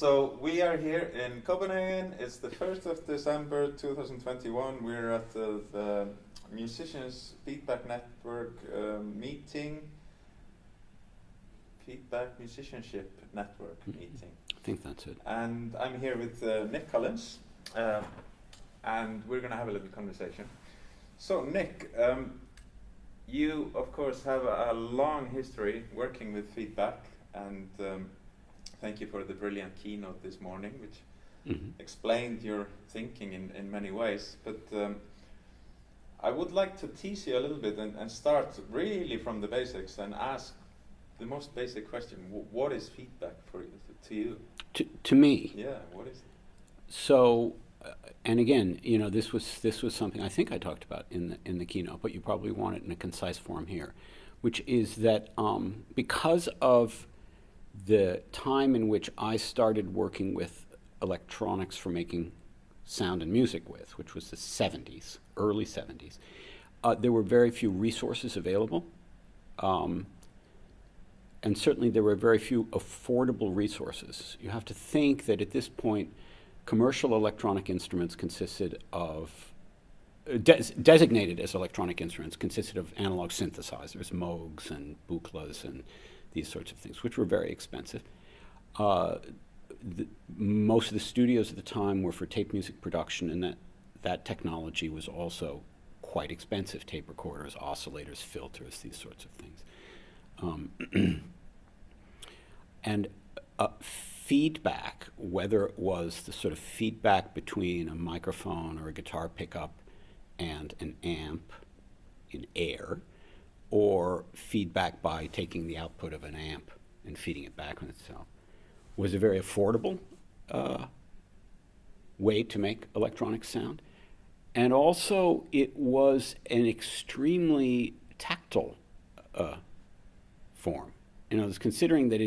So we are here in Copenhagen. It's the 1st of December 2021. We're at the Musicians Feedback Network meeting. Feedback Musicianship Network meeting. I think that's it. And I'm here with Nic Collins, and we're going to have a little conversation. So Nic, you of course have a long history working with feedback, and thank you for the brilliant keynote this morning, which explained your thinking in many ways. But I would like to tease you a little bit and start really from the basics and ask the most basic question: what is feedback to you? To me. Yeah, what is it? So, and again, you know, this was something I think I talked about in the keynote, but you probably want it in a concise form here, which is that because of the time in which I started working with electronics for making sound and music with, which was the 70s, early 70s, there were very few resources available. And certainly there were very few affordable resources. You have to think that at this point, commercial electronic instruments consisted of, designated as electronic instruments, consisted of analog synthesizers, Moogs and Buchlas and these sorts of things, which were very expensive. Most of the studios at the time were for tape music production, and that technology was also quite expensive: tape recorders, oscillators, filters, these sorts of things. And feedback, whether it was the sort of feedback between a microphone or a guitar pickup and an amp in air, or feedback by taking the output of an amp and feeding it back on itself, was a very affordable way to make electronic sound. And also it was an extremely tactile form. You know, considering that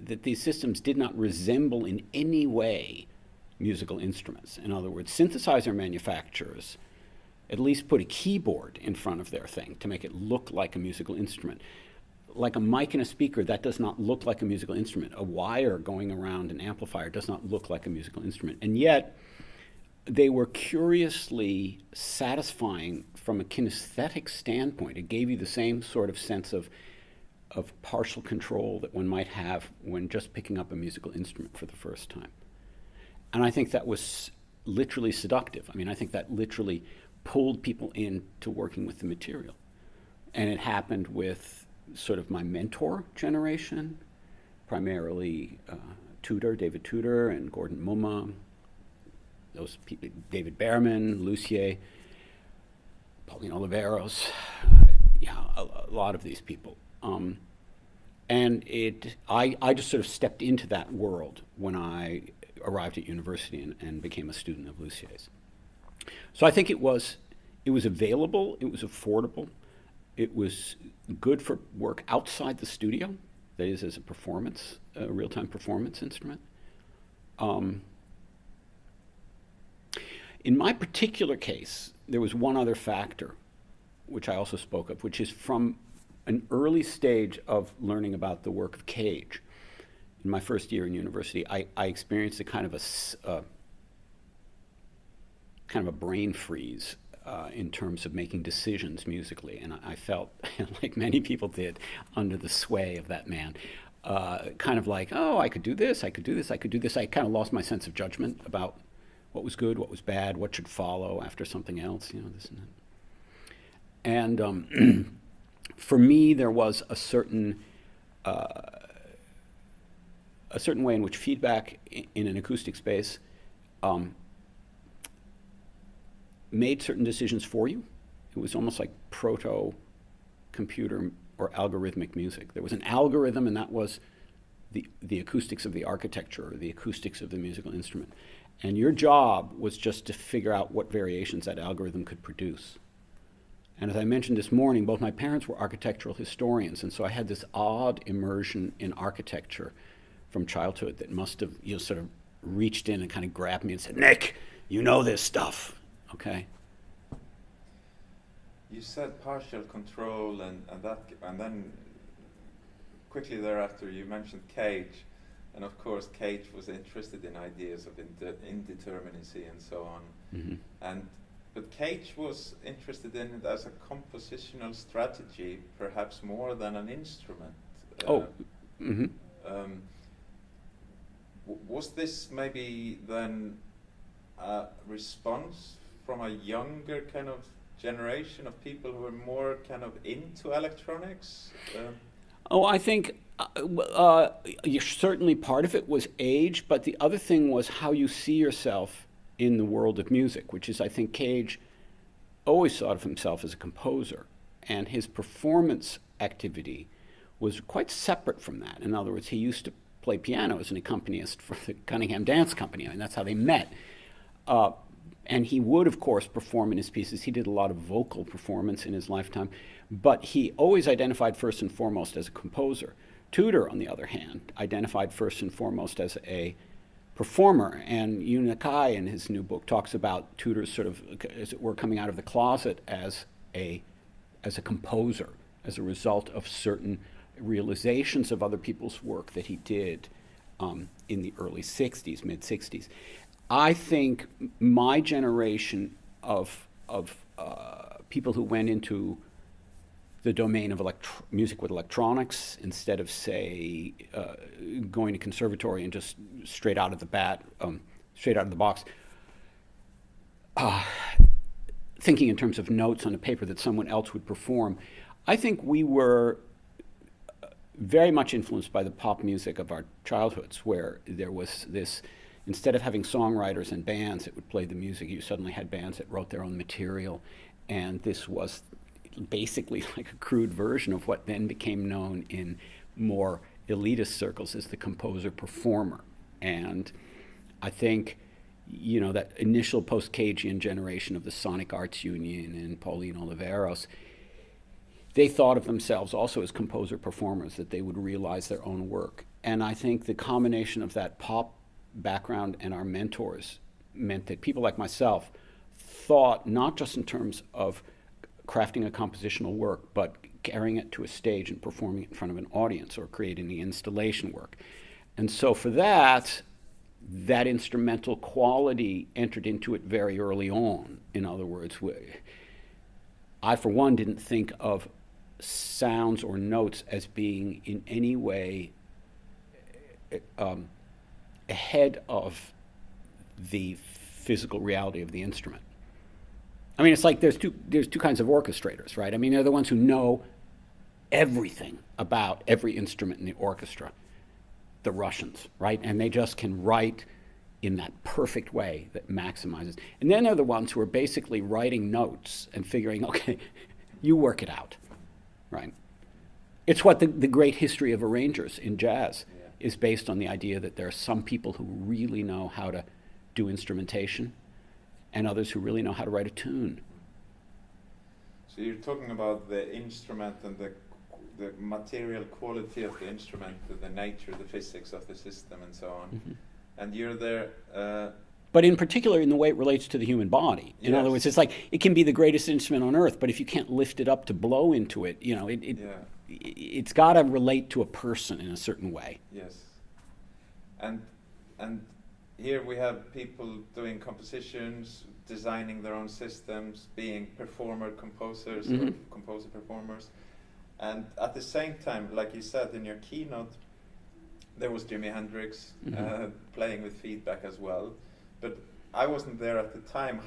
that these systems did not resemble in any way musical instruments. In other words, synthesizer manufacturers at least put a keyboard in front of their thing to make it look like a musical instrument. Like a mic and a speaker, that does not look like a musical instrument. A wire going around an amplifier does not look like a musical instrument. And yet, they were curiously satisfying from a kinesthetic standpoint. It gave you the same sort of sense of partial control that one might have when just picking up a musical instrument for the first time. And I think that was literally seductive. I mean, I think that literally pulled people into working with the material. And it happened with sort of my mentor generation, primarily David Tudor and Gordon Mumma, those people, David Behrman, Lucier, Pauline Oliveros, a lot of these people. And I just sort of stepped into that world when I arrived at university and became a student of Lucier's. So I think it was available, it was affordable, it was good for work outside the studio, that is, as a real-time performance instrument. In my particular case, there was one other factor, which I also spoke of, which is from an early stage of learning about the work of Cage. In my first year in university, I experienced a kind of a brain freeze in terms of making decisions musically, and I felt, like many people did, under the sway of that man. Kind of like, oh, I could do this, I could do this, I could do this. I kind of lost my sense of judgment about what was good, what was bad, what should follow after something else, this and that. And for me, there was a certain way in which feedback in an acoustic space made certain decisions for you. It was almost like proto-computer or algorithmic music. There was an algorithm, and that was the acoustics of the architecture or the acoustics of the musical instrument. And your job was just to figure out what variations that algorithm could produce. And as I mentioned this morning, both my parents were architectural historians, and so I had this odd immersion in architecture from childhood that must have sort of reached in and kind of grabbed me and said, Nic, you know this stuff, okay? You said partial control and then quickly thereafter you mentioned Cage. and of course Cage was interested in ideas of indeterminacy and so on. And but Cage was interested in it as a compositional strategy, perhaps more than an instrument. Was this maybe then a response from a younger kind of generation of people who were more kind of into electronics? I think certainly part of it was age, but the other thing was how you see yourself in the world of music, which is, I think, Cage always thought of himself as a composer, and his performance activity was quite separate from that. In other words, he used to play piano as an accompanist for the Cunningham Dance Company. I mean, that's how they met. And he would, of course, perform in his pieces. He did a lot of vocal performance in his lifetime, but he always identified first and foremost as a composer. Tudor, on the other hand, identified first and foremost as a performer, and Unikai in his new book talks about Tudor's sort of, as it were, coming out of the closet as a composer, as a result of certain realizations of other people's work that he did in the early 60s, mid-60s. I think my generation of people who went into the domain of music with electronics instead of, say, going to conservatory and just straight out of the box, thinking in terms of notes on a paper that someone else would perform. I think we were very much influenced by the pop music of our childhoods, where there was this, instead of having songwriters and bands that would play the music, you suddenly had bands that wrote their own material, and this was basically like a crude version of what then became known in more elitist circles as the composer-performer. And I think, that initial post-Cagean generation of the Sonic Arts Union and Pauline Oliveros, they thought of themselves also as composer-performers, that they would realize their own work. And I think the combination of that pop background and our mentors meant that people like myself thought not just in terms of crafting a compositional work, but carrying it to a stage and performing it in front of an audience or creating the installation work. And so for that instrumental quality entered into it very early on. In other words, I, for one, didn't think of sounds or notes as being in any way ahead of the physical reality of the instrument. I mean, it's like there's two kinds of orchestrators, right? I mean, they're the ones who know everything about every instrument in the orchestra, the Russians, right? And they just can write in that perfect way that maximizes. And then they're the ones who are basically writing notes and figuring, okay, you work it out, right? It's what the great history of arrangers in jazz is based on, the idea that there are some people who really know how to do instrumentation and others who really know how to write a tune. So you're talking about the instrument and the material quality of the instrument, the nature, the physics of the system and so on. Mm-hmm. And you're there... but in particular in the way it relates to the human body. In other words, it's like it can be the greatest instrument on earth, but if you can't lift it up to blow into it, it's got to relate to a person in a certain way. Yes. And here we have people doing compositions, designing their own systems, being composers, mm-hmm. or composer-performers. And at the same time, like you said in your keynote, there was Jimi Hendrix, mm-hmm. Playing with feedback as well. But I wasn't there at the time.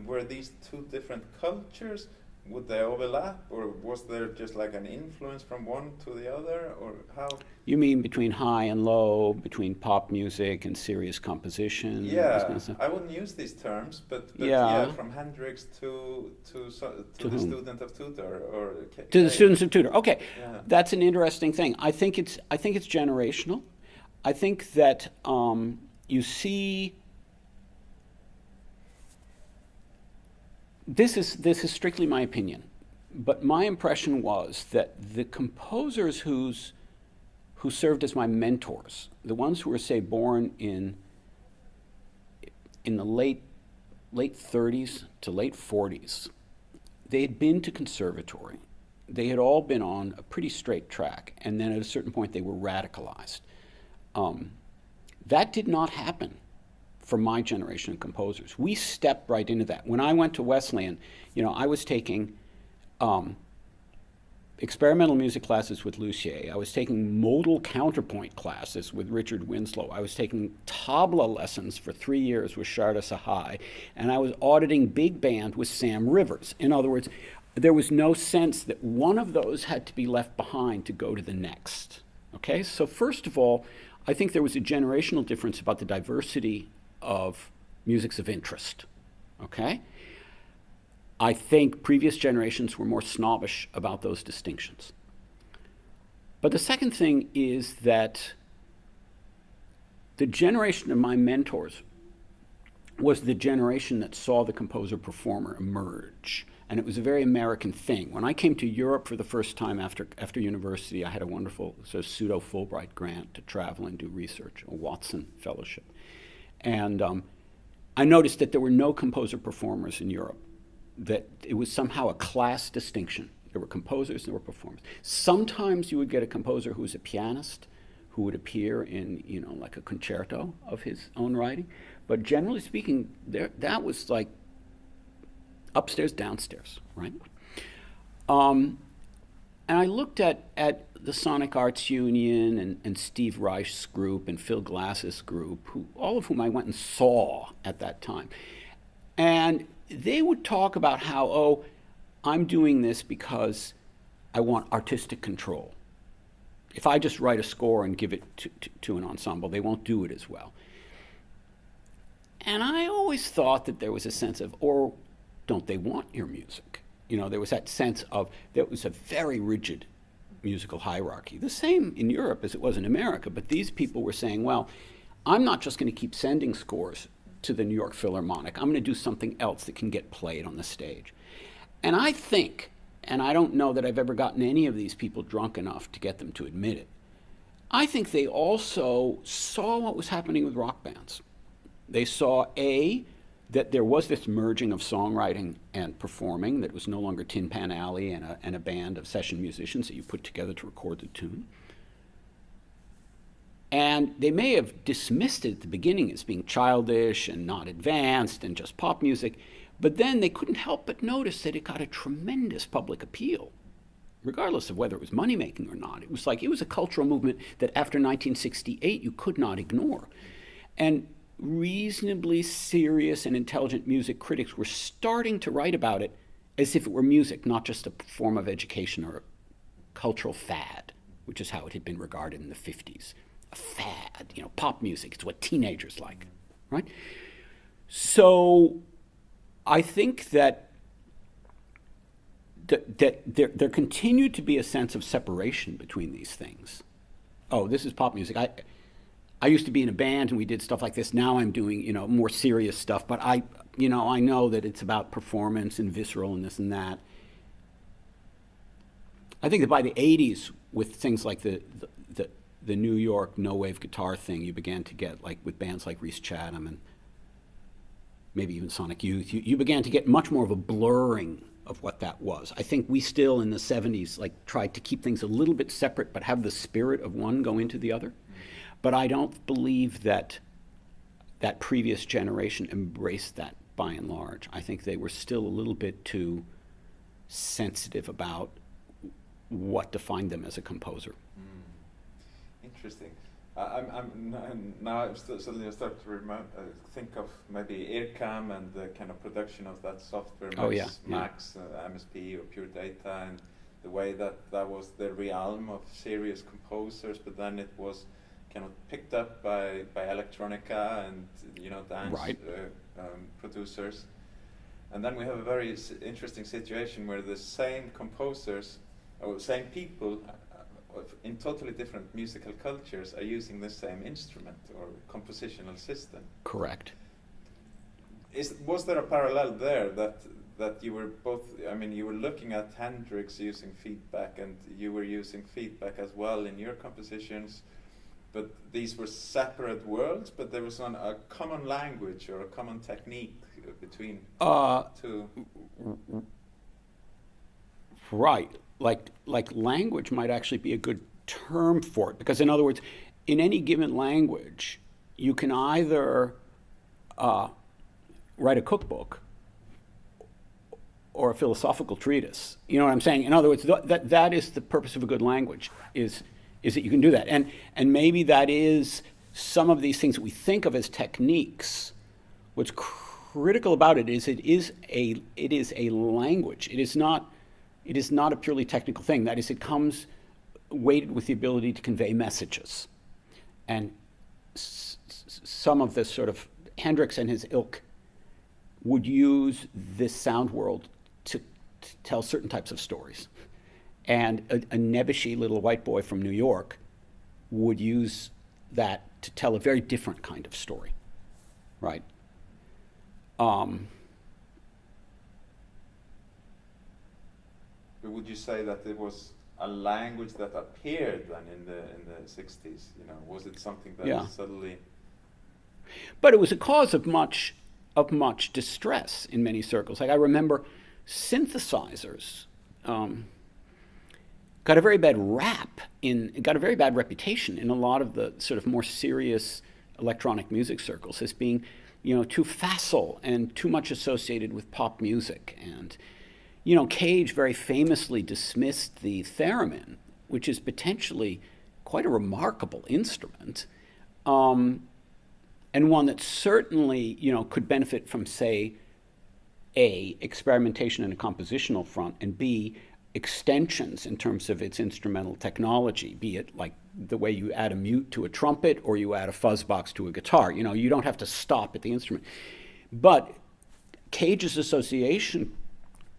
Were these two different cultures? Would they overlap, or was there just like an influence from one to the other, or how? You mean between high and low, between pop music and serious composition? Yeah, kind of I wouldn't use these terms, but from Hendrix to the student of Tudor, or to the students of Tudor. Okay, that's an interesting thing. I think it's generational. I think that you see. This is strictly my opinion, but my impression was that the composers who served as my mentors, the ones who were, say, born in the late 30s to late 40s, they had been to conservatory. They had all been on a pretty straight track, and then at a certain point they were radicalized. That did not happen for my generation of composers. We stepped right into that. When I went to Wesleyan, I was taking experimental music classes with Lucier. I was taking modal counterpoint classes with Richard Winslow. I was taking tabla lessons for 3 years with Sharda Sahai. And I was auditing big band with Sam Rivers. In other words, there was no sense that one of those had to be left behind to go to the next. Okay, so first of all, I think there was a generational difference about the diversity of musics of interest. Okay? I think previous generations were more snobbish about those distinctions. But the second thing is that the generation of my mentors was the generation that saw the composer-performer emerge. And it was a very American thing. When I came to Europe for the first time after university, I had a wonderful sort of pseudo-Fulbright grant to travel and do research, a Watson Fellowship. And I noticed that there were no composer-performers in Europe, that it was somehow a class distinction. There were composers and there were performers. Sometimes you would get a composer who was a pianist who would appear in, like a concerto of his own writing. But generally speaking, that was like upstairs, downstairs, right? And I looked at the Sonic Arts Union and Steve Reich's group and Phil Glass's group, all of whom I went and saw at that time. And they would talk about how, I'm doing this because I want artistic control. If I just write a score and give it to an ensemble, they won't do it as well. And I always thought that there was a sense of, or don't they want your music? There was that sense of, there was a very rigid musical hierarchy. The same in Europe as it was in America, but these people were saying, well, I'm not just going to keep sending scores to the New York Philharmonic. I'm going to do something else that can get played on the stage. And I think, and I don't know that I've ever gotten any of these people drunk enough to get them to admit it, I think they also saw what was happening with rock bands. They saw, that there was this merging of songwriting and performing, that it was no longer Tin Pan Alley and a band of session musicians that you put together to record the tune. And they may have dismissed it at the beginning as being childish and not advanced and just pop music, but then they couldn't help but notice that it got a tremendous public appeal, regardless of whether it was money-making or not. It was a cultural movement that after 1968 you could not ignore. And reasonably serious and intelligent music critics were starting to write about it as if it were music, not just a form of education or a cultural fad, which is how it had been regarded in the 50s. A fad, pop music, it's what teenagers like, right? So I think that there continued to be a sense of separation between these things. Oh, this is pop music. I used to be in a band and we did stuff like this. Now I'm doing, more serious stuff. But I know that it's about performance and visceral and this and that. I think that by the 80s, with things like the New York no-wave guitar thing, you began to get, like with bands like Rhys Chatham and maybe even Sonic Youth, you began to get much more of a blurring of what that was. I think we still in the 70s tried to keep things a little bit separate but have the spirit of one go into the other. But I don't believe that previous generation embraced that by and large. I think they were still a little bit too sensitive about what defined them as a composer. Interesting. I'm suddenly start to think of maybe Earcam and the kind of production of that software, Max, MSP or Pure Data, and the way that was the realm of serious composers, but then it was kind of picked up by electronica and dance producers, and then we have a very interesting situation where the same composers or same people in totally different musical cultures are using the same instrument or compositional system. Correct. Was there a parallel there that you were both? I mean, you were looking at Hendrix using feedback, and you were using feedback as well in your compositions. But these were separate worlds, but there was a common language or a common technique between two. Right. Like language might actually be a good term for it, because in other words, in any given language, you can either write a cookbook or a philosophical treatise. You know what I'm saying? In other words, that is the purpose of a good language, is that you can do that. And maybe that is some of these things that we think of as techniques. What's critical about it is it is a language. It is not a purely technical thing. That is, it comes weighted with the ability to convey messages. And some of this sort of, Hendrix and his ilk would use this sound world to tell certain types of stories. And a nebbishy little white boy from New York would use that to tell a very different kind of story, right? Would you say that it was a language that appeared then in the 60s? You know, was it something that suddenly? But it was a cause of much distress in many circles. Like I remember synthesizers got a very bad got a very bad reputation in a lot of the sort of more serious electronic music circles as being, too facile and too much associated with pop music. And, Cage very famously dismissed the theremin, which is potentially quite a remarkable instrument, and one that certainly, could benefit from, say, A, experimentation in a compositional front, and B, extensions in terms of its instrumental technology, be it like the way you add a mute to a trumpet or you add a fuzz box to a guitar. You don't have to stop at the instrument. But Cage's association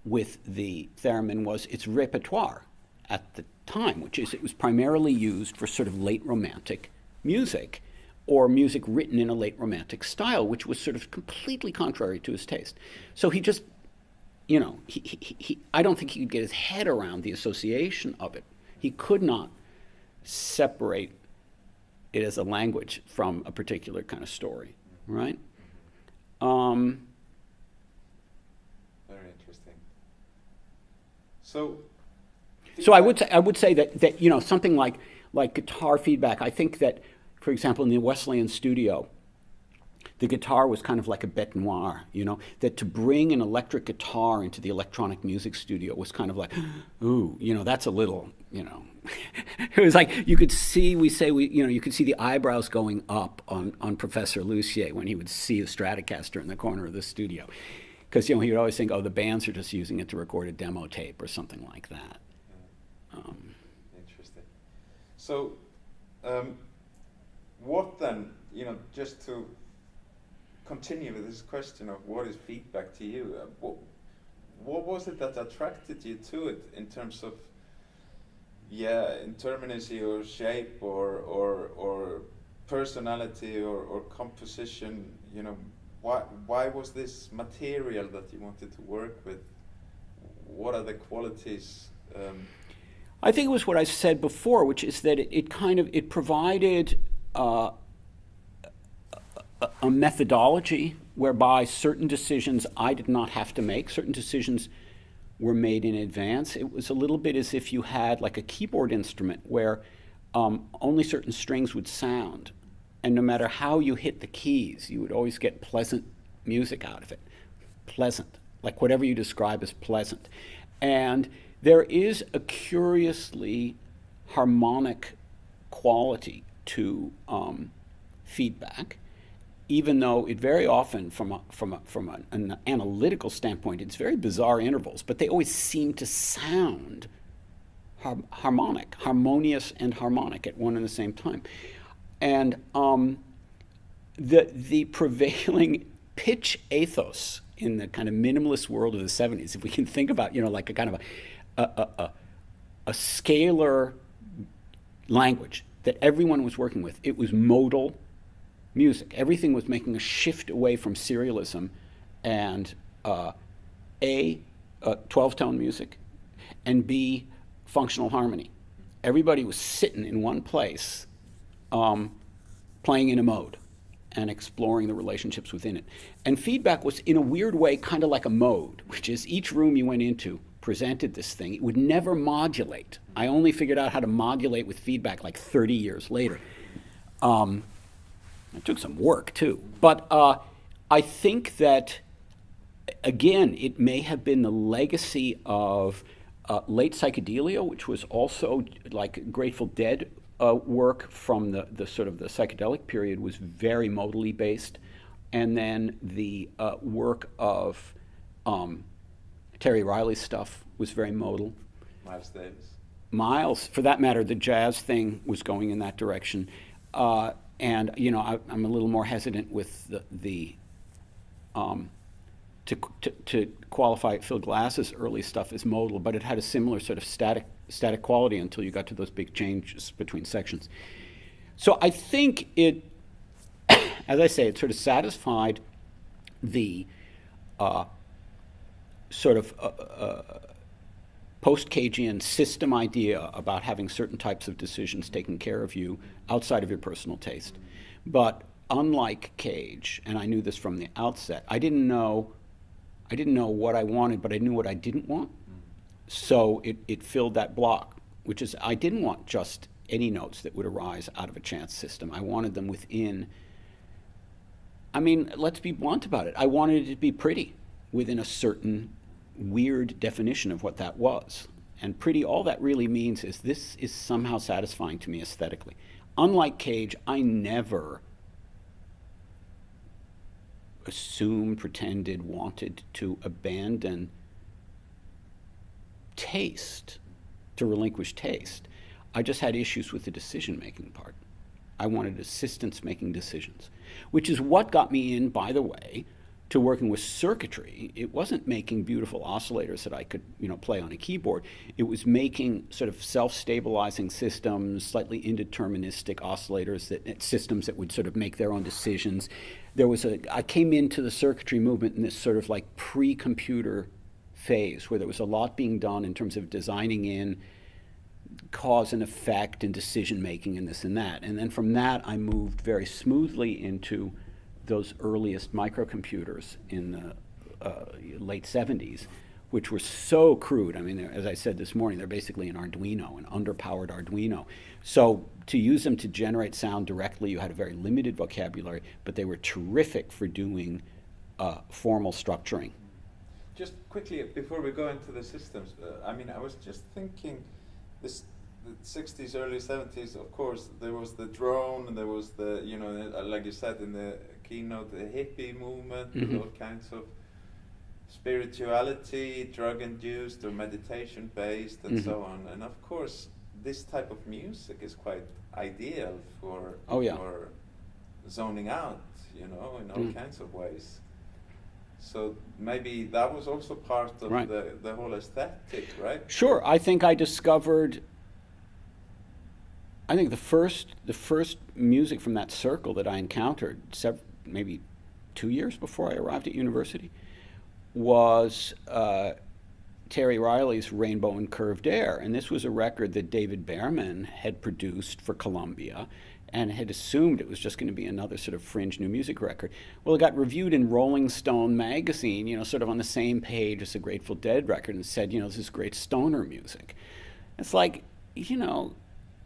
with the theremin was its repertoire at the time, which is it was primarily used for sort of late romantic music, or music written in a late romantic style, which was sort of completely contrary to his taste. So he just, I don't think he could get his head around the association of it. He could not separate it as a language from a particular kind of story, right? Very interesting. So I would say that something like guitar feedback. I think that, for example, in the Wesleyan studio, the guitar was kind of like a bête noire, that to bring an electric guitar into the electronic music studio was kind of like, ooh, that's a little, it was like you could see, you could see the eyebrows going up on Professor Lucier when he would see a Stratocaster in the corner of the studio. Because, he would always think, the bands are just using it to record a demo tape or something like that. Interesting. So, what then, just to continue with this question of what is feedback to you, what was it that attracted you to it in terms of, interminacy or shape or personality or composition, why was this material that you wanted to work with? What are the qualities? I think it was what I said before, which is that it provided a methodology whereby certain decisions I did not have to make. Certain decisions were made in advance. It was a little bit as if you had like a keyboard instrument where only certain strings would sound. And no matter how you hit the keys, you would always get pleasant music out of it. Pleasant, like whatever you describe as pleasant. And there is a curiously harmonic quality to feedback, even though it very often, from an analytical standpoint, it's very bizarre intervals, but they always seem to sound harmonious and harmonic at one and the same time. And the prevailing pitch ethos in the kind of minimalist world of the 70s, if we can think about, like a kind of a scalar language that everyone was working with, it was modal music. Everything was making a shift away from serialism and A, 12-tone music, and B, functional harmony. Everybody was sitting in one place, playing in a mode and exploring the relationships within it. And feedback was, in a weird way, kind of like a mode, which is each room you went into presented this thing. It would never modulate. I only figured out how to modulate with feedback like 30 years later. It took some work too. But I think that, again, it may have been the legacy of late psychedelia, which was also like Grateful Dead work from the sort of the psychedelic period was very modally based. And then the work of Terry Riley's stuff was very modal. Miles Davis. Miles, for that matter, the jazz thing was going in that direction. And you know, I'm a little more hesitant with to qualify Phil Glass's early stuff as modal, but it had a similar sort of static quality until you got to those big changes between sections. So I think it, as I say, it sort of satisfied the sort of post-Cagean system idea about having certain types of decisions taken care of you outside of your personal taste. But unlike Cage, and I knew this from the outset, I didn't know what I wanted, but I knew what I didn't want. So it filled that block, which is I didn't want just any notes that would arise out of a chance system. I wanted them within, I mean, let's be blunt about it. I wanted it to be pretty within a certain weird definition of what that was. And pretty, all that really means is this is somehow satisfying to me aesthetically. Unlike Cage, I never assumed, pretended, wanted to abandon taste, to relinquish taste. I just had issues with the decision-making part. I wanted assistance making decisions, which is what got me in, by the way, to working with circuitry. It wasn't making beautiful oscillators that I could, you know, play on a keyboard. It was making sort of self-stabilizing systems, slightly indeterministic oscillators, systems that would sort of make their own decisions. I came into the circuitry movement in this sort of like pre-computer phase where there was a lot being done in terms of designing in cause and effect and decision making and this and that. And then from that, I moved very smoothly into those earliest microcomputers in the late 70s, which were so crude. I mean, as I said this morning, they're basically an Arduino, an underpowered Arduino. So to use them to generate sound directly, you had a very limited vocabulary, but they were terrific for doing formal structuring. Just quickly, before we go into the systems, I mean, I was just thinking, the 60s, early 70s, of course, there was the drone, and there was the, you know, like you said in the keynote, the hippie movement, Mm-hmm. all kinds of spirituality, drug-induced or meditation-based, and Mm-hmm. so on. And of course, this type of music is quite ideal for, Oh, yeah. for zoning out, you know, in all Mm. kinds of ways. So maybe that was also part of Right. the whole aesthetic, right? Sure, I think I discovered, I think the first music from that circle that I encountered, maybe 2 years before I arrived at university, was Terry Riley's Rainbow and Curved Air. And this was a record that David Behrman had produced for Columbia and had assumed it was just going to be another sort of fringe new music record. Well, it got reviewed in Rolling Stone magazine, you know, sort of on the same page as a Grateful Dead record, and said, you know, this is great stoner music. It's like, you know,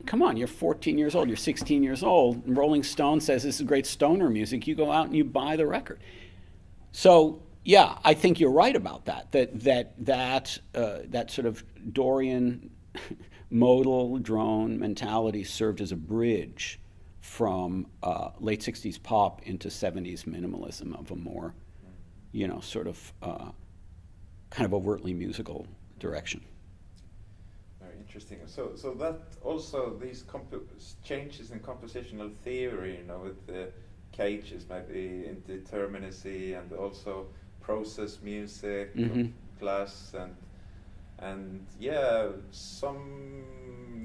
come on, you're 14 years old, you're 16 years old, and Rolling Stone says this is great stoner music. You go out and you buy the record. So, yeah, I think you're right about that. That sort of Dorian modal drone mentality served as a bridge from late 60s pop into 70s minimalism of a more, you know, sort of kind of overtly musical direction. Very interesting. So that also these changes in compositional theory, you know, with the Cages, maybe indeterminacy, and also process music, Mm-hmm. class, and yeah, some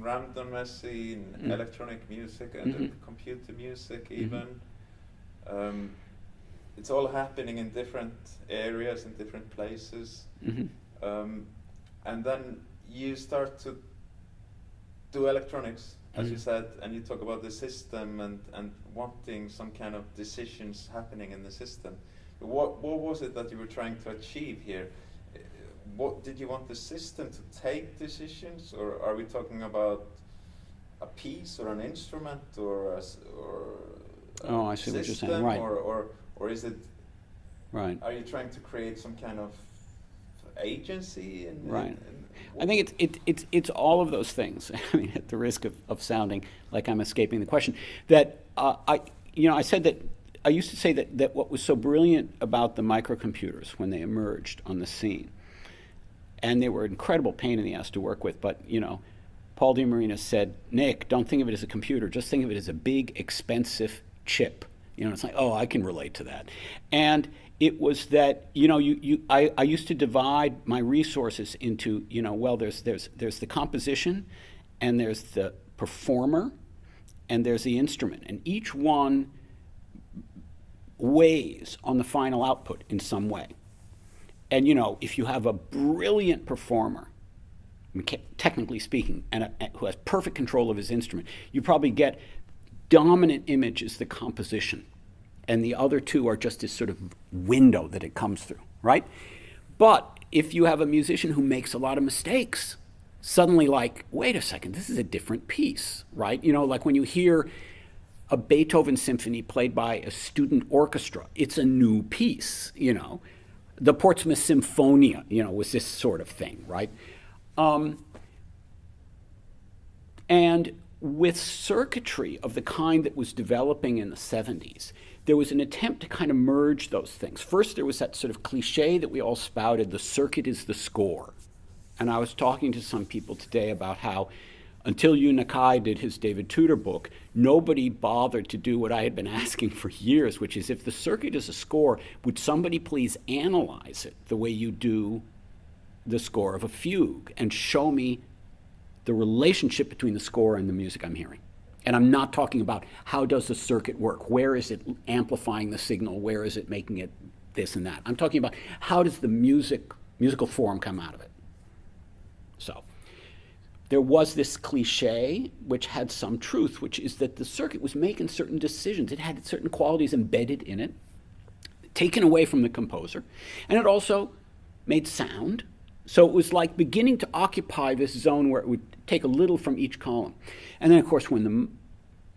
randomness in electronic music and Mm-hmm. computer music even. It's all happening in different areas, in different places. Mm-hmm. And then you start to do electronics, as you Mhm. said, and you talk about the system and wanting some kind of decisions happening in the system. What was it that you were trying to achieve here? What did you want the system to take decisions, or are we talking about a piece or an instrument or Oh, I see what you're system, saying. Right. or is it? Right. Are you trying to create some kind of agency? Right. I think it's all of those things. I mean, at the risk of sounding like I'm escaping the question, that I said that I used to say that what was so brilliant about the microcomputers when they emerged on the scene, and they were an incredible pain in the ass to work with, but Paul DeMarina said, Nick, don't think of it as a computer, just think of it as a big, expensive chip. It's like, oh, I can relate to that. And it was that, I used to divide my resources into, well, there's the composition, and there's the performer, and there's the instrument. And each one weighs on the final output in some way. And, if you have a brilliant performer, technically speaking, and who has perfect control of his instrument, you probably get dominant image is the composition, and the other two are just this sort of window that it comes through, right? But if you have a musician who makes a lot of mistakes, suddenly like, wait a second, this is a different piece, right? Like when you hear a Beethoven symphony played by a student orchestra, it's a new piece, The Portsmouth Symphonia, was this sort of thing, right? And with circuitry of the kind that was developing in the 70s, there was an attempt to kind of merge those things. First, there was that sort of cliche that we all spouted, the circuit is the score. And I was talking to some people today about how until Yu Nakai did his David Tudor book, nobody bothered to do what I had been asking for years, which is if the circuit is a score, would somebody please analyze it the way you do the score of a fugue and show me the relationship between the score and the music I'm hearing. And I'm not talking about how does the circuit work, where is it amplifying the signal, where is it making it this and that. I'm talking about how does the musical form come out of it. So there was this cliche which had some truth, which is that the circuit was making certain decisions. It had certain qualities embedded in it, taken away from the composer, and it also made sound. So it was like beginning to occupy this zone where it would take a little from each column. And then, of course, when the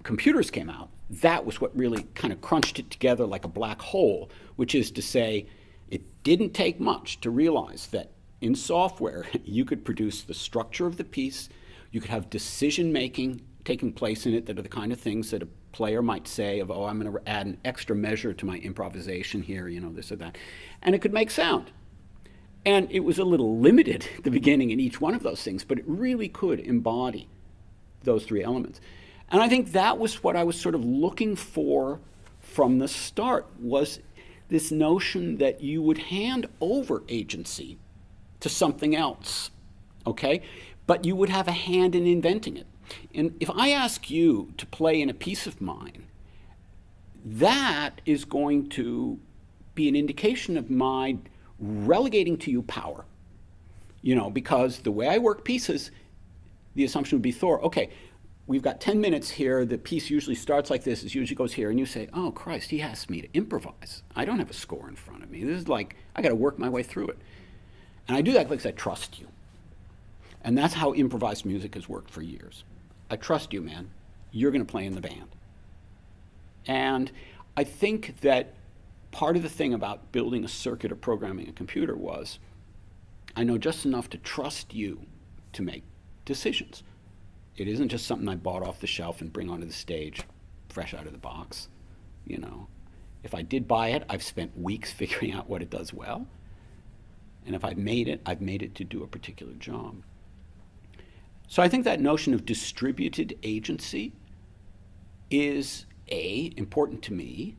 computers came out, that was what really kind of crunched it together like a black hole, which is to say it didn't take much to realize that in software, you could produce the structure of the piece, you could have decision-making taking place in it that are the kind of things that a player might say of, oh, I'm going to add an extra measure to my improvisation here, this or that. And it could make sound. And it was a little limited at the beginning in each one of those things, but it really could embody those three elements. And I think that was what I was sort of looking for from the start, was this notion that you would hand over agency to something else, okay? But you would have a hand in inventing it. And if I ask you to play in a piece of mine, that is going to be an indication of my relegating to you power, because the way I work pieces, the assumption would be, Thor, okay, we've got 10 minutes here, the piece usually starts like this, it usually goes here, and you say, oh Christ, he asked me to improvise. I don't have a score in front of me. This is like, I gotta work my way through it. And I do that because I trust you. And that's how improvised music has worked for years. I trust you, man. You're gonna play in the band. And I think that part of the thing about building a circuit or programming a computer was, I know just enough to trust you to make decisions. It isn't just something I bought off the shelf and bring onto the stage fresh out of the box. If I did buy it, I've spent weeks figuring out what it does well. And if I've made it to do a particular job. So I think that notion of distributed agency is A, important to me.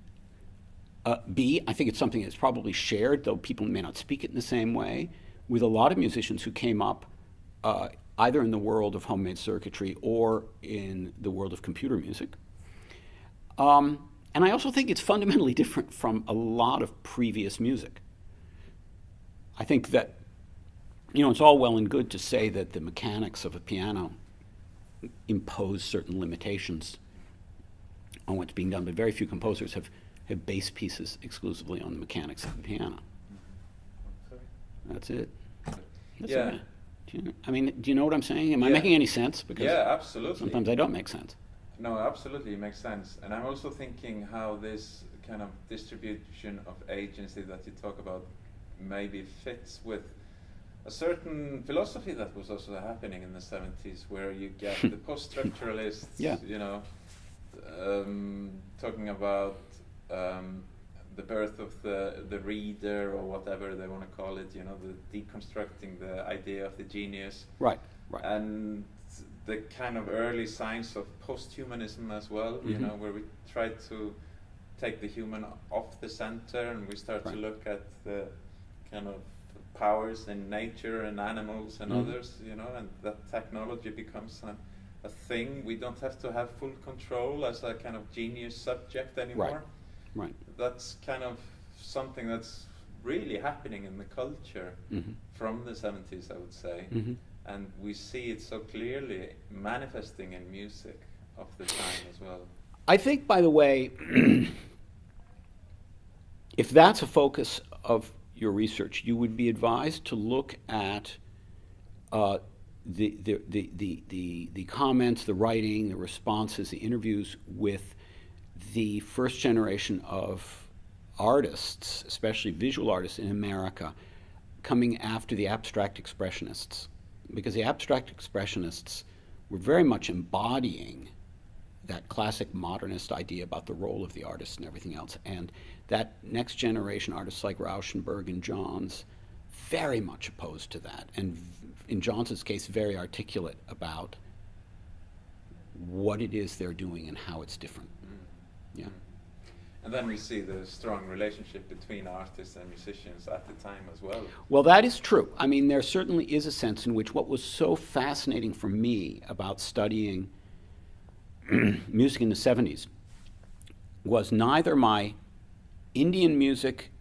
B, I think it's something that's probably shared, though people may not speak it in the same way, with a lot of musicians who came up either in the world of homemade circuitry or in the world of computer music. And I also think it's fundamentally different from a lot of previous music. I think that, it's all well and good to say that the mechanics of a piano impose certain limitations on what's being done, but very few composers have based pieces exclusively on the mechanics of the piano. That's it. That's yeah. it. Do you know what I'm saying? Am I making any sense? Because yeah, absolutely. sometimes I don't make sense. No, absolutely, it makes sense. And I'm also thinking how this kind of distribution of agency that you talk about maybe fits with a certain philosophy that was also happening in the 70s, where you get the post-structuralists, talking about the birth of the reader, or whatever they want to call it, the deconstructing the idea of the genius. Right. And the kind of early signs of post-humanism as well, where we try to take the human off the center, and we start to look at the kind of powers in nature and animals and others, and that technology becomes a thing. We don't have to have full control as a kind of genius subject anymore. Right. That's kind of something that's really happening in the culture from the 70s, I would say. And we see it so clearly manifesting in music of the time as well. I think, by the way, if that's a focus of your research, you would be advised to look at the comments, the writing, the responses, the interviews with the first generation of artists, especially visual artists in America, coming after the abstract expressionists. Because the abstract expressionists were very much embodying that classic modernist idea about the role of the artist and everything else. And that next generation artists like Rauschenberg and Johns, very much opposed to that. And in Johns' case, very articulate about what it is they're doing and how it's different. Yeah. And then we see the strong relationship between artists and musicians at the time as well. Well, that is true. I mean, there certainly is a sense in which what was so fascinating for me about studying music in the 70s was neither my Indian music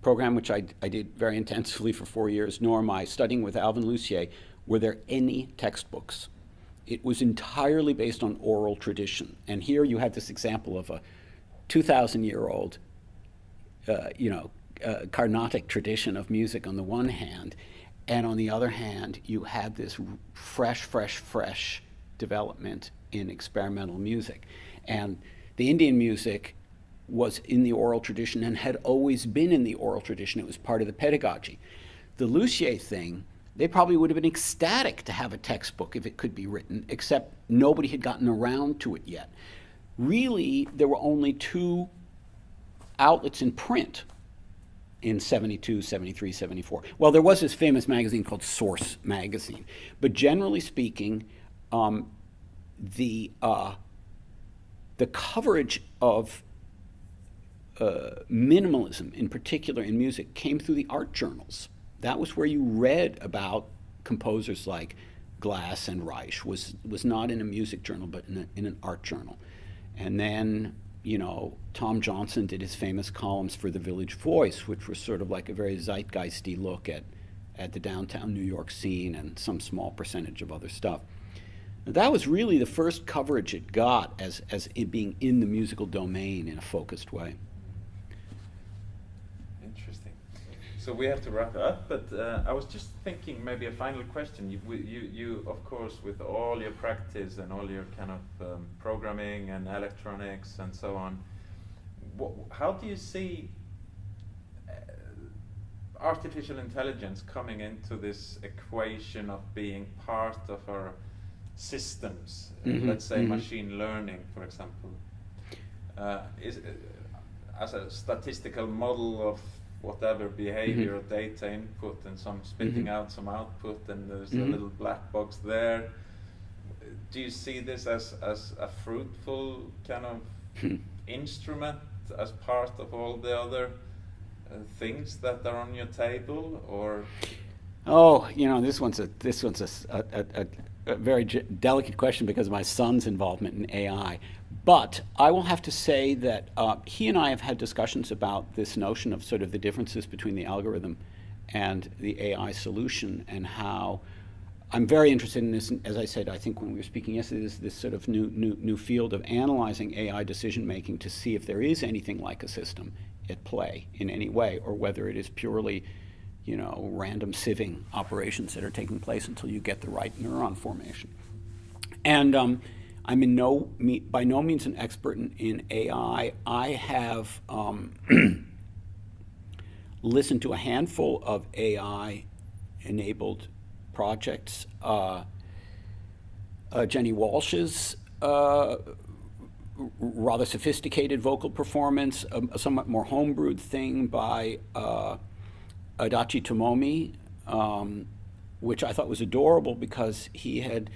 program, which I did very intensively for 4 years, nor my studying with Alvin Lucier, were there any textbooks. It was entirely based on oral tradition. And here you had this example of a 2,000-year-old, Carnatic tradition of music on the one hand, and on the other hand, you had this fresh development in experimental music. And the Indian music was in the oral tradition and had always been in the oral tradition. It was part of the pedagogy. The Lucier thing, they probably would have been ecstatic to have a textbook if it could be written, except nobody had gotten around to it yet. Really, there were only two outlets in print in 72, 73, 74. Well, there was this famous magazine called Source magazine. But generally speaking, the coverage of minimalism, in particular in music, came through the art journals. That was where you read about composers like Glass and Reich, was not in a music journal, but in an art journal. And then, Tom Johnson did his famous columns for the Village Voice, which was sort of like a very zeitgeisty look at the downtown New York scene and some small percentage of other stuff. Now, that was really the first coverage it got as it being in the musical domain in a focused way. Interesting. So we have to wrap up, but I was just thinking maybe a final question. You of course, with all your practice and all your kind of programming and electronics and so on, how do you see artificial intelligence coming into this equation of being part of our systems? Let's say machine learning, for example, is as a statistical model of whatever behavior or data input and some spitting out some output, and there's a little black box there. Do you see this as a fruitful kind of instrument as part of all the other things that are on your table, or? Oh, this one's a very delicate question because of my son's involvement in AI. But I will have to say that he and I have had discussions about this notion of sort of the differences between the algorithm and the AI solution, and how I'm very interested in this. As I said, I think when we were speaking yesterday, this sort of new field of analyzing AI decision making to see if there is anything like a system at play in any way, or whether it is purely random sieving operations that are taking place until you get the right neuron formation. And I'm by no means an expert in AI. I have listened to a handful of AI-enabled projects. Jenny Walsh's rather sophisticated vocal performance, a somewhat more homebrewed thing by Adachi Tomomi, which I thought was adorable because he had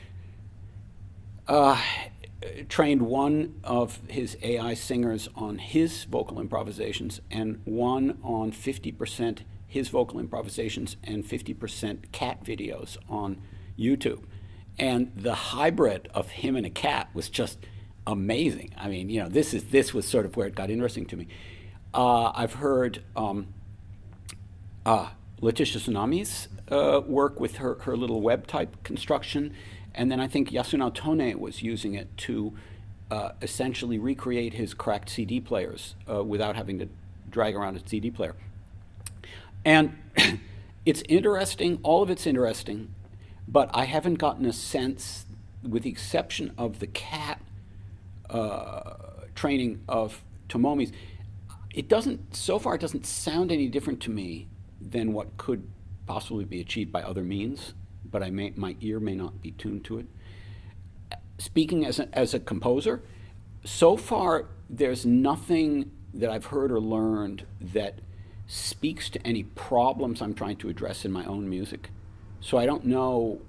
trained one of his AI singers on his vocal improvisations and one on 50% his vocal improvisations and 50% cat videos on YouTube. And the hybrid of him and a cat was just amazing. I mean, this was sort of where it got interesting to me. I've heard Letitia Tsunami's work with her little web type construction, and then I think Yasunao Tone was using it to essentially recreate his cracked CD players without having to drag around a CD player. And it's interesting, all of it's interesting, but I haven't gotten a sense, with the exception of the cat training of Tomomi's, so far it doesn't sound any different to me than what could possibly be achieved by other means, but my ear may not be tuned to it. Speaking as a composer, so far there's nothing that I've heard or learned that speaks to any problems I'm trying to address in my own music. So I don't know,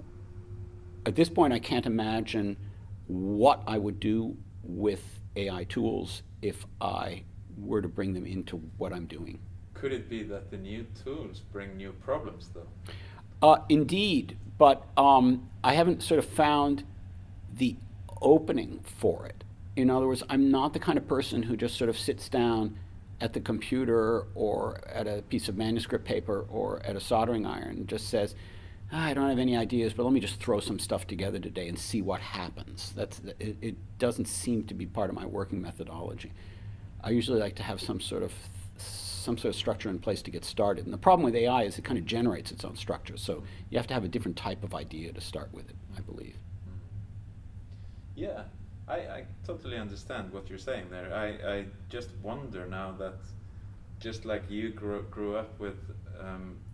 at this point I can't imagine what I would do with AI tools if I were to bring them into what I'm doing. Could it be that the new tools bring new problems, though? Indeed, but I haven't sort of found the opening for it. In other words, I'm not the kind of person who just sort of sits down at the computer or at a piece of manuscript paper or at a soldering iron and just says, I don't have any ideas, but let me just throw some stuff together today and see what happens. It doesn't seem to be part of my working methodology. I usually like to have some sort of structure in place to get started. And the problem with AI is it kind of generates its own structure. So you have to have a different type of idea to start with it, I believe. Yeah, I totally understand what you're saying there. I just wonder now that just like you grew up with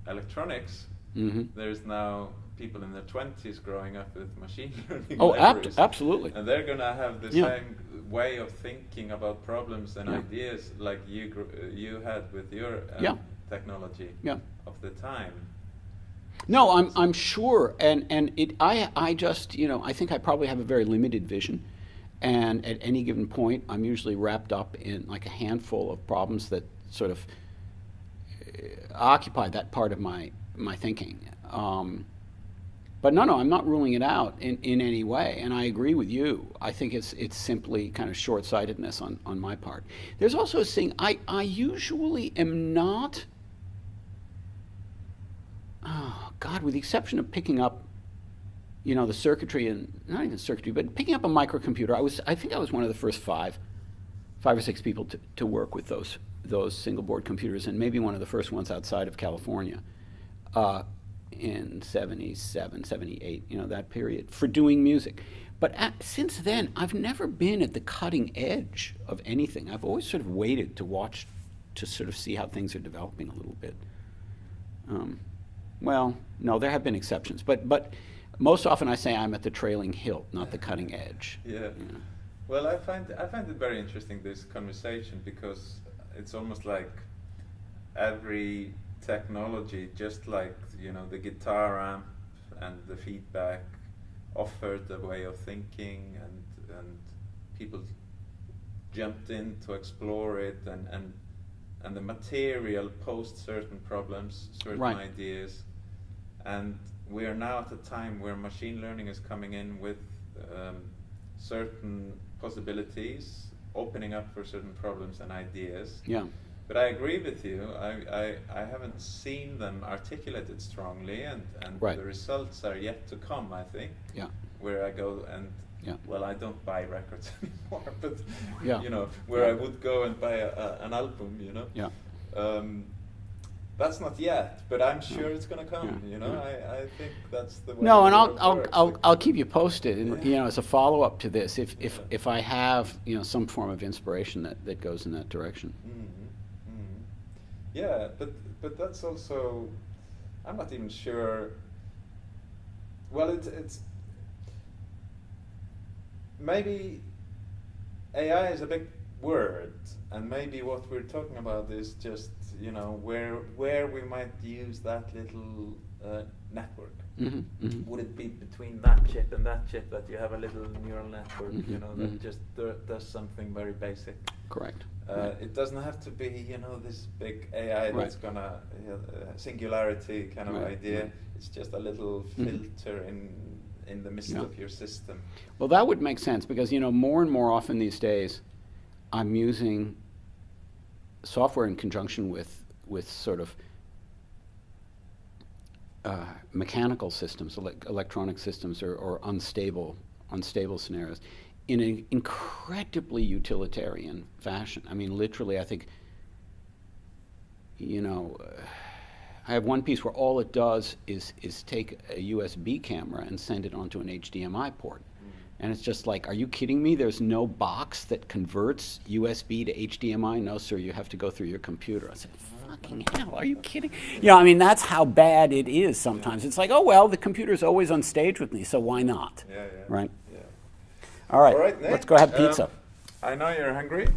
electronics, Mm-hmm. there's now people in their 20s growing up with machine learning Oh, libraries. absolutely. And they're going to have the Yeah. same way of thinking about problems and Yeah. ideas like you had with your Yeah. technology Yeah. of the time. No, I'm sure, and I just I think I probably have a very limited vision, and at any given point I'm usually wrapped up in like a handful of problems that sort of occupy that part of my thinking. But no, I'm not ruling it out in any way, and I agree with you. I think it's simply kind of short-sightedness on my part. There's also a thing, I usually am not, oh God, with the exception of picking up, the circuitry, and not even circuitry, but picking up a microcomputer. I think I was one of the first five or six people to work with those single board computers, and maybe one of the first ones outside of California. In 77, 78, that period, for doing music. But since then, I've never been at the cutting edge of anything. I've always sort of waited to watch, to sort of see how things are developing a little bit. Well, no, there have been exceptions, but most often I say I'm at the trailing hilt, not the cutting edge. Yeah. Well, I find it very interesting, this conversation, because it's almost like every technology, just like the guitar amp and the feedback, offered a way of thinking, and people jumped in to explore it, and the material posed certain problems, certain Right. ideas, and we are now at a time where machine learning is coming in with certain possibilities, opening up for certain problems and ideas. Yeah. But I agree with you. I haven't seen them articulated strongly, and Right. the results are yet to come, I think. Yeah. Where I go and, Yeah. well, I don't buy records anymore, but, Yeah. where Yeah. I would go and buy an album, Yeah. That's not yet, but I'm sure it's going to come. You know, I think that's the way. No, and the world works. I'll keep you posted. And you know, as a follow up to this, if I have some form of inspiration that goes in that direction. Yeah, but that's also, I'm not even sure. Well, it's maybe AI is a big word, and maybe what we're talking about is just where we might use that little network. Would it be between that chip and that chip that you have a little neural network, that just does something very basic? Correct. It doesn't have to be, this big AI that's gonna singularity kind of idea. It's just a little filter in the midst of your system. Well, that would make sense because more and more often these days, I'm using software in conjunction with sort of mechanical systems, electronic systems, or unstable scenarios, in an incredibly utilitarian fashion. I mean, literally, I think, I have one piece where all it does is take a USB camera and send it onto an HDMI port. And it's just like, are you kidding me? There's no box that converts USB to HDMI? No, sir, you have to go through your computer. I said, fucking hell, are you kidding? I mean, that's how bad it is sometimes. It's like, oh, well, the computer's always on stage with me, so why not? Yeah. Right? Yeah. All right, Nick, let's go have pizza. I know you're hungry.